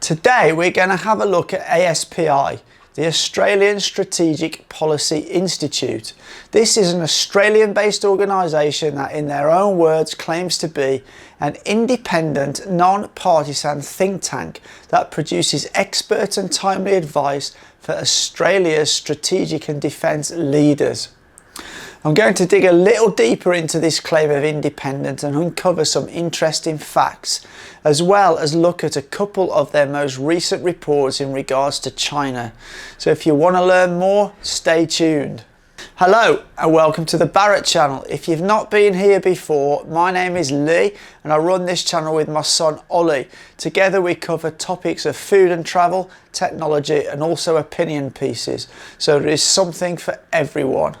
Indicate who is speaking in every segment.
Speaker 1: Today we're going to have a look at ASPI, the Australian Strategic Policy Institute. This is an Australian-based organisation that in their own words claims to be an independent, non-partisan think tank that produces expert and timely advice for Australia's strategic and defence leaders. I'm going to dig a little deeper into this claim of independence and uncover some interesting facts, as well as look at a couple of their most recent reports in regards to China. So if you want to learn more, stay tuned. Hello and welcome to the Barrett channel. If you've not been here before, my name is Lee and I run this channel with my son Ollie. Together we cover topics of food and travel, technology and also opinion pieces. So there is something for everyone.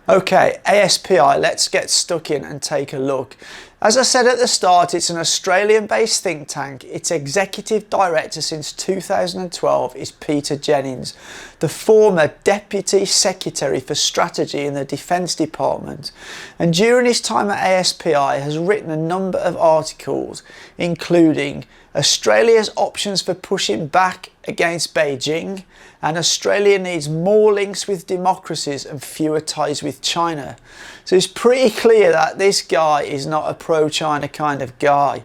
Speaker 1: Okay, ASPI, let's get stuck in and take a look. As I said at the start, it's an Australian-based think tank. Its executive director since 2012 is Peter Jennings, the former Deputy Secretary for Strategy in the Defence Department. And during his time at ASPI has written a number of articles, including Australia's options for pushing back against Beijing, and Australia needs more links with democracies and fewer ties with China. So it's pretty clear that this guy is not a pro-China kind of guy.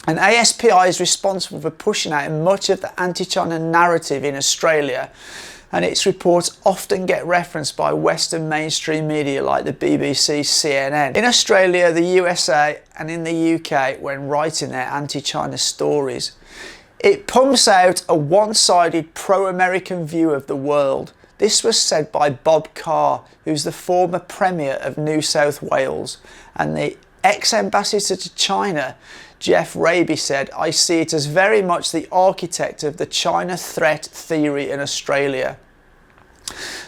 Speaker 1: And ASPI is responsible for pushing out much of the anti-China narrative in Australia, and its reports often get referenced by Western mainstream media like the BBC, CNN, in Australia, the USA and in the UK when writing their anti-China stories. It pumps out a one-sided pro-American view of the world. This was said by Bob Carr, who's the former Premier of New South Wales, and the ex-ambassador to China, Jeff Raby, said, "I see it as very much the architect of the China threat theory in Australia."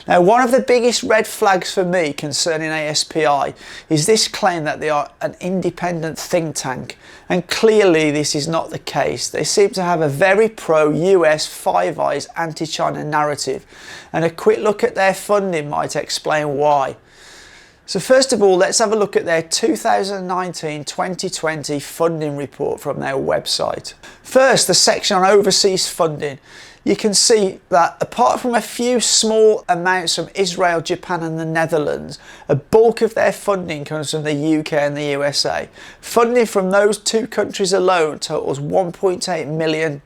Speaker 1: Now, one of the biggest red flags for me concerning ASPI is this claim that they are an independent think tank, and clearly this is not the case. They seem to have a very pro-US Five Eyes anti-China narrative, and a quick look at their funding might explain why. So first of all, let's have a look at their 2019-2020 funding report from their website. First, the section on overseas funding. You can see that apart from a few small amounts from Israel, Japan and the Netherlands, a bulk of their funding comes from the UK and the USA. Funding from those two countries alone totals $1.8 million.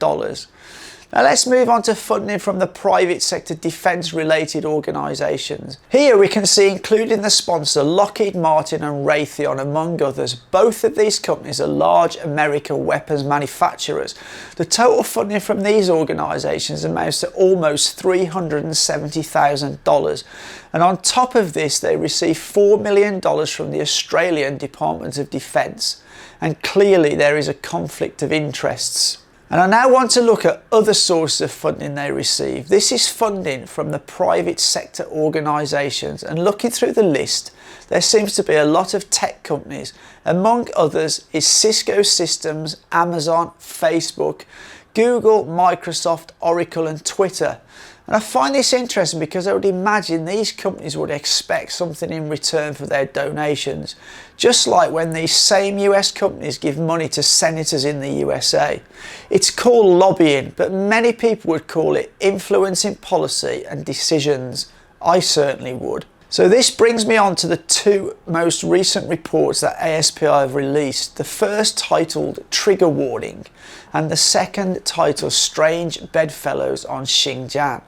Speaker 1: Now let's move on to funding from the private sector defence related organisations. Here we can see, including the sponsor, Lockheed Martin and Raytheon among others. Both of these companies are large American weapons manufacturers. The total funding from these organisations amounts to almost $370,000. And on top of this, they receive $4 million from the Australian Department of Defence. And clearly there is a conflict of interests. And I now want to look at other sources of funding they receive. This is funding from the private sector organisations, and looking through the list, there seems to be a lot of tech companies. Among others is Cisco Systems, Amazon, Facebook, Google, Microsoft, Oracle and Twitter. And I find this interesting because I would imagine these companies would expect something in return for their donations, just like when these same US companies give money to senators in the USA. It's called lobbying, but many people would call it influencing policy and decisions. I certainly would. So this brings me on to the two most recent reports that ASPI have released. The first titled Trigger Warning and the second titled Strange Bedfellows on Xinjiang.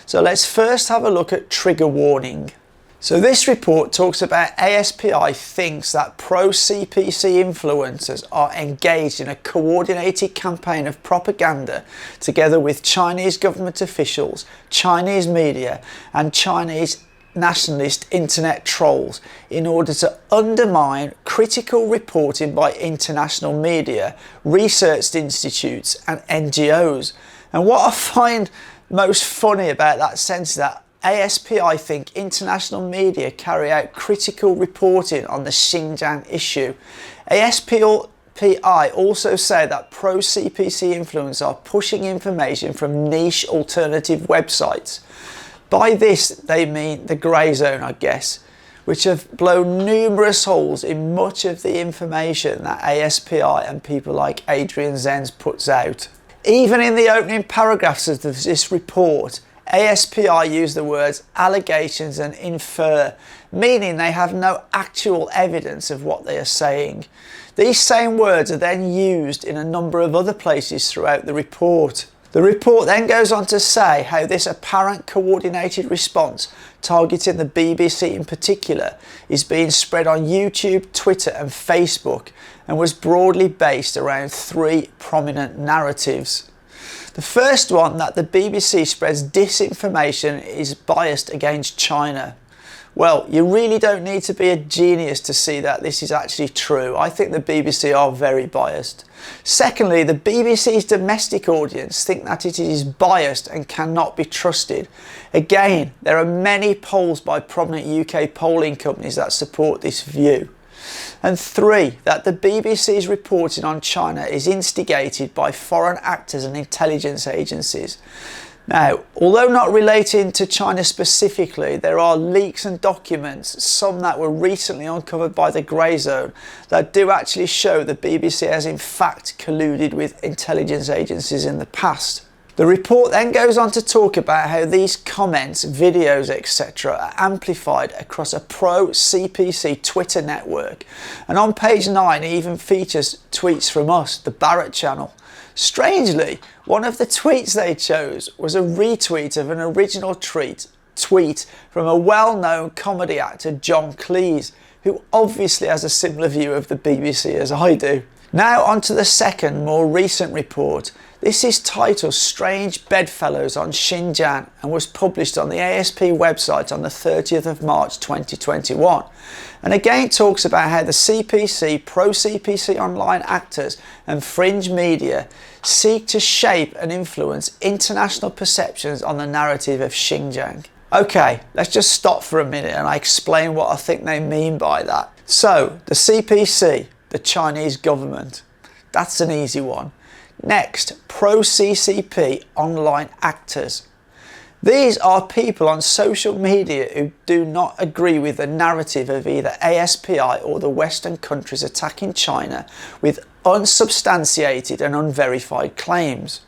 Speaker 1: So let's first have a look at Trigger Warning. So this report talks about ASPI thinks that pro-CPC influencers are engaged in a coordinated campaign of propaganda together with Chinese government officials, Chinese media and Chinese nationalist internet trolls in order to undermine critical reporting by international media, research institutes and NGOs. And what I find most funny about that sense is that ASPI think international media carry out critical reporting on the Xinjiang issue. ASPI also say that pro-CPC influencers are pushing information from niche alternative websites. By this they mean the grey zone, I guess, which have blown numerous holes in much of the information that ASPI and people like Adrian Zenz puts out. Even in the opening paragraphs of this report, ASPI use the words allegations and infer, meaning they have no actual evidence of what they are saying. These same words are then used in a number of other places throughout the report. The report then goes on to say how this apparent coordinated response, targeting the BBC in particular, is being spread on YouTube, Twitter and Facebook, and was broadly based around three prominent narratives. The first one, that the BBC spreads disinformation, is biased against China. Well, you really don't need to be a genius to see that this is actually true. I think the BBC are very biased. Secondly, the BBC's domestic audience think that it is biased and cannot be trusted. Again, there are many polls by prominent UK polling companies that support this view. And three, that the BBC's reporting on China is instigated by foreign actors and intelligence agencies. Now, although not relating to China specifically, there are leaks and documents, some that were recently uncovered by the Grey Zone, that do actually show the BBC has in fact colluded with intelligence agencies in the past. The report then goes on to talk about how these comments, videos, etc. are amplified across a pro-CPC Twitter network, and on page 9 it even features tweets from us, the Barrett channel. Strangely, one of the tweets they chose was a retweet of an original tweet from a well-known comedy actor, John Cleese, who obviously has a similar view of the BBC as I do. Now on to the second, more recent report. This is titled Strange Bedfellows on Xinjiang and was published on the ASP website on the 30th of March 2021. And again talks about how the CPC, pro-CPC online actors and Fringe Media seek to shape and influence international perceptions on the narrative of Xinjiang. Okay, let's just stop for a minute and I explain what I think they mean by that. So, the CPC, the Chinese government, that's an easy one. Next, pro-CCP online actors. These are people on social media who do not agree with the narrative of either ASPI or the Western countries attacking China with unsubstantiated and unverified claims.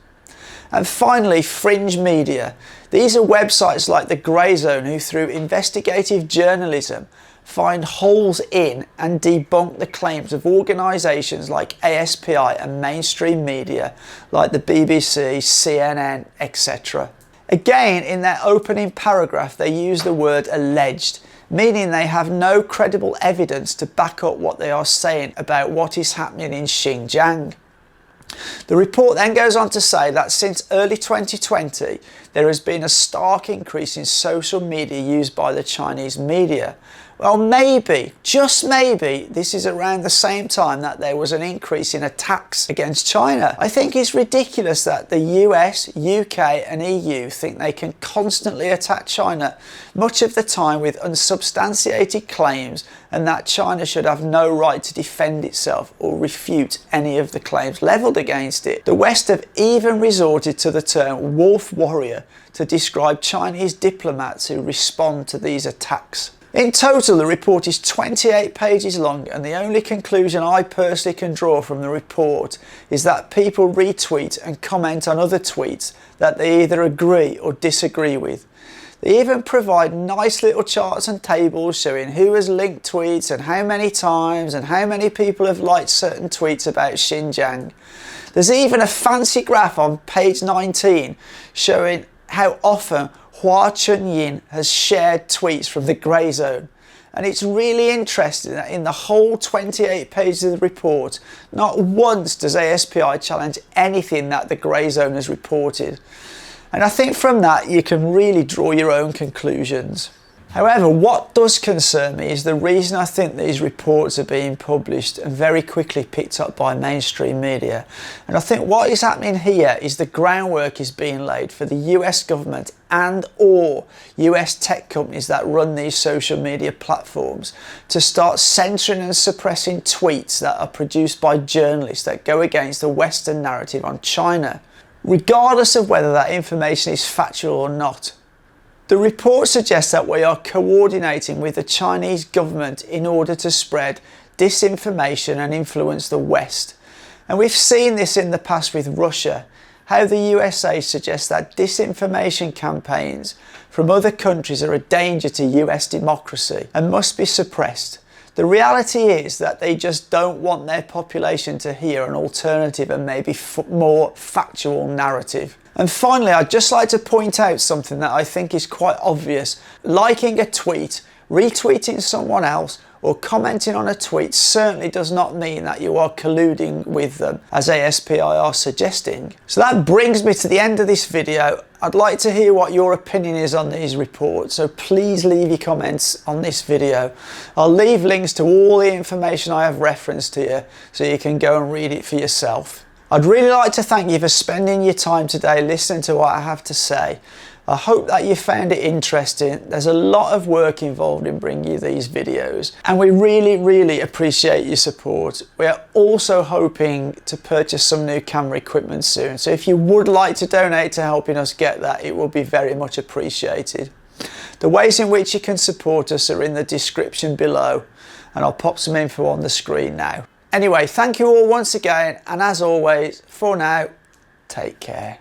Speaker 1: And finally, Fringe Media. These are websites like the Grey Zone who, through investigative journalism, find holes in and debunk the claims of organisations like ASPI and mainstream media like the BBC, CNN, etc. Again, in their opening paragraph, they use the word alleged, meaning they have no credible evidence to back up what they are saying about what is happening in Xinjiang. The report then goes on to say that since early 2020, there has been a stark increase in social media used by the Chinese media. Well, maybe, just maybe, this is around the same time that there was an increase in attacks against China. I think it's ridiculous that the US, UK and EU think they can constantly attack China, much of the time with unsubstantiated claims, and that China should have no right to defend itself or refute any of the claims levelled against it. The West have even resorted to the term wolf warrior to describe Chinese diplomats who respond to these attacks. In total, the report is 28 pages long, and the only conclusion I personally can draw from the report is that people retweet and comment on other tweets that they either agree or disagree with. They even provide nice little charts and tables showing who has linked tweets and how many times and how many people have liked certain tweets about Xinjiang. There's even a fancy graph on page 19 showing how often Hua Chunyin has shared tweets from the Grey Zone. And it's really interesting that in the whole 28 pages of the report, not once does ASPI challenge anything that the Grey Zone has reported. And I think from that you can really draw your own conclusions. However, what does concern me is the reason I think these reports are being published and very quickly picked up by mainstream media. And I think what is happening here is the groundwork is being laid for the US government and or US tech companies that run these social media platforms to start censoring and suppressing tweets that are produced by journalists that go against the Western narrative on China, regardless of whether that information is factual or not. The report suggests that we are coordinating with the Chinese government in order to spread disinformation and influence the West. And we've seen this in the past with Russia. how the USA suggests that disinformation campaigns from other countries are a danger to US democracy and must be suppressed. The reality is that they just don't want their population to hear an alternative and maybe more factual narrative. And finally, I'd just like to point out something that I think is quite obvious. Liking a tweet, retweeting someone else, or commenting on a tweet certainly does not mean that you are colluding with them, as ASPI are suggesting. So that brings me to the end of this video. I'd like to hear what your opinion is on these reports, so please leave your comments on this video. I'll leave links to all the information I have referenced here so you can go and read it for yourself. I'd really like to thank you for spending your time today listening to what I have to say. I hope that you found it interesting. There's a lot of work involved in bringing you these videos, and we really appreciate your support. We are also hoping to purchase some new camera equipment soon, so if you would like to donate to helping us get that, it would be very much appreciated. The ways in which you can support us are in the description below, and I'll pop some info on the screen now. Anyway, thank you all once again, and as always, for now, take care.